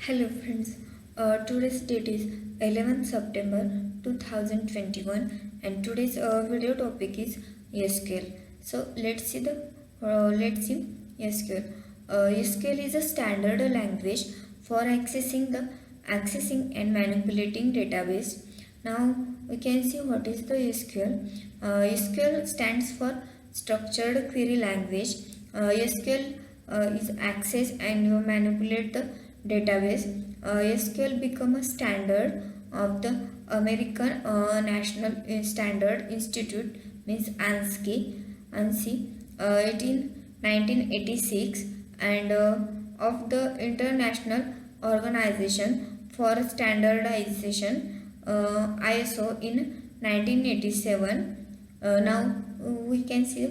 Hello friends, today's date is 11th September 2021 and today's video topic is SQL. So let's see SQL. SQL is a standard language for accessing and manipulating database. Now we can see what is the SQL. SQL stands for Structured Query Language. SQL is access and manipulate the database. SQL become a standard of the American National Standard Institute, means ANSI, it in 1986, and of the International Organization for Standardization, ISO in 1987. Now we can see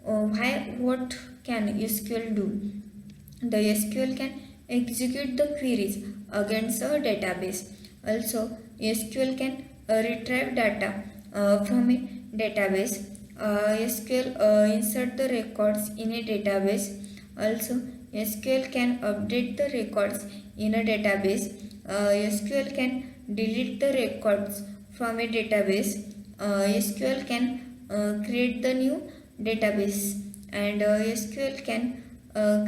what can SQL do. The SQL can execute the queries against a database. Also, SQL can retrieve data from a database. SQL insert the records in a database. Also, SQL can update the records in a database. SQL can delete the records from a database. SQL can create the new database, and SQL can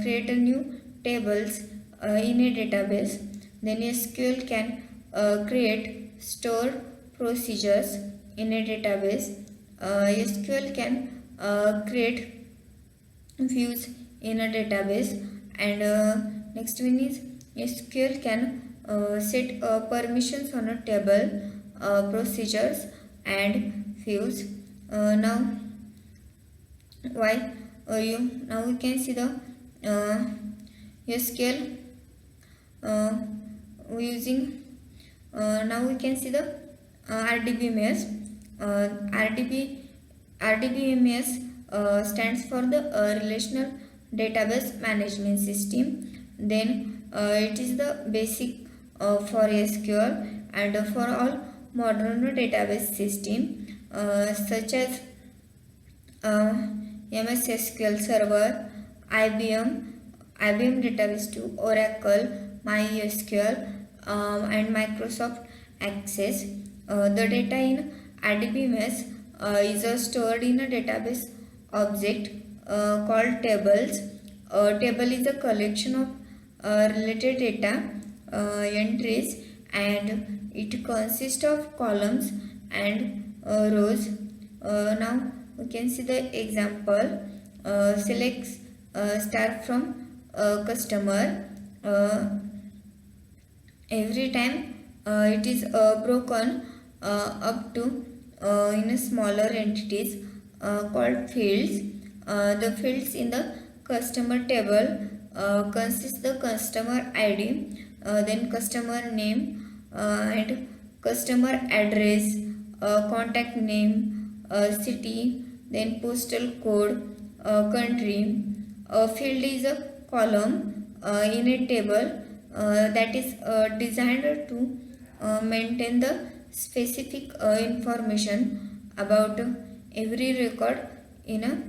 create a new tables in a database. Then SQL can create store procedures in a database. SQL can create views in a database, and next one is SQL can set permissions on a table, procedures and views. Now now we can see the SQL using now we can see the RDBMS. RDBMS stands for the Relational Database Management System. Then it is the basic for SQL and for all modern database system such as MS SQL Server, IBM Database 2, Oracle, MySQL, and Microsoft Access. The data in RDBMS is stored in a database object called tables. A table is a collection of related data entries, and it consists of columns and rows. Now we can see the example. Select star from customer. Every time it is broken up to in a smaller entities called fields. The fields in the customer table consist the customer ID, then customer name, and customer address, contact name, city, then postal code, country. A field is a column in a table that is designed to maintain the specific information about every record in a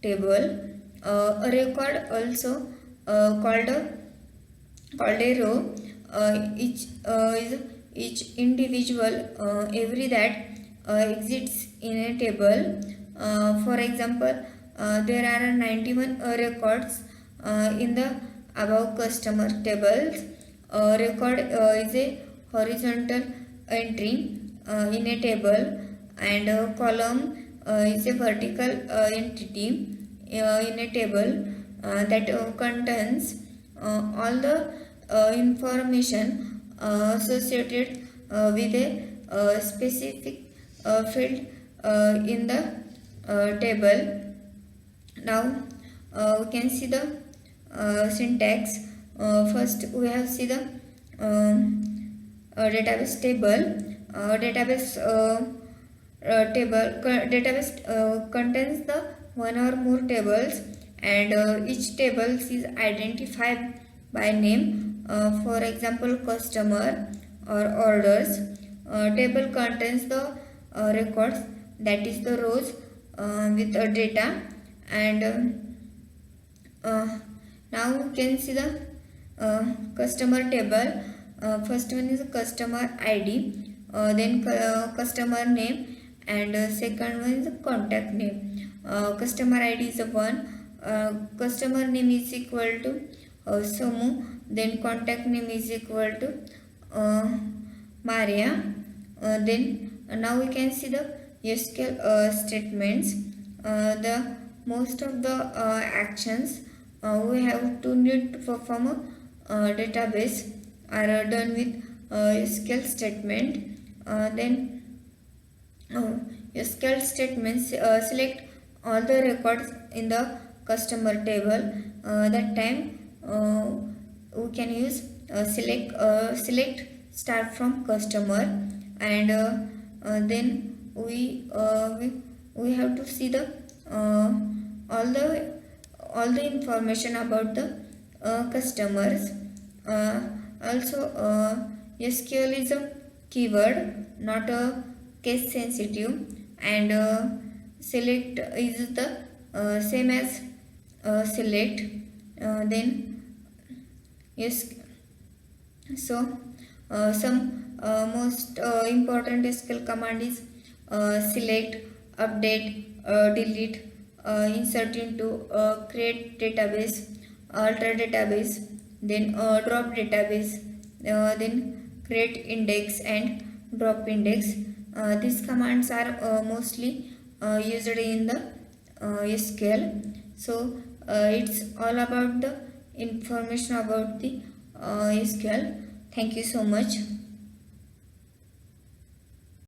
table. A record also called a row. Each individual every that exists in a table. For example, there are 91 records in the above customer tables. Record is a horizontal entry in a table, and column is a vertical entity in a table that contains all the information associated with a specific field in the table. Now we can see the syntax. First we have see the database table. Database contains the one or more tables, and each table is identified by name. For example, customer or orders. Table contains the records, that is the rows with data, and now you can see the customer table. First one is customer ID, then customer name, and second one is contact name. Customer ID is one, customer name is equal to Samu, then contact name is equal to Maria. Then now we can see the SQL statements. The most of the actions we have to need to perform a database are done with SQL statement. Then SQL statements select all the records in the customer table. That time we can use select start from customer, and then we have to see the all the information about the customers. Also, SQL is a keyword, not a case sensitive, and select is the same as select. Then yes, so some most important SQL command is select, update, delete, insert into, create database, alter database, then drop database, then create index and drop index. These commands are mostly used in the SQL. So it's all about the information about the SQL. Thank you so much.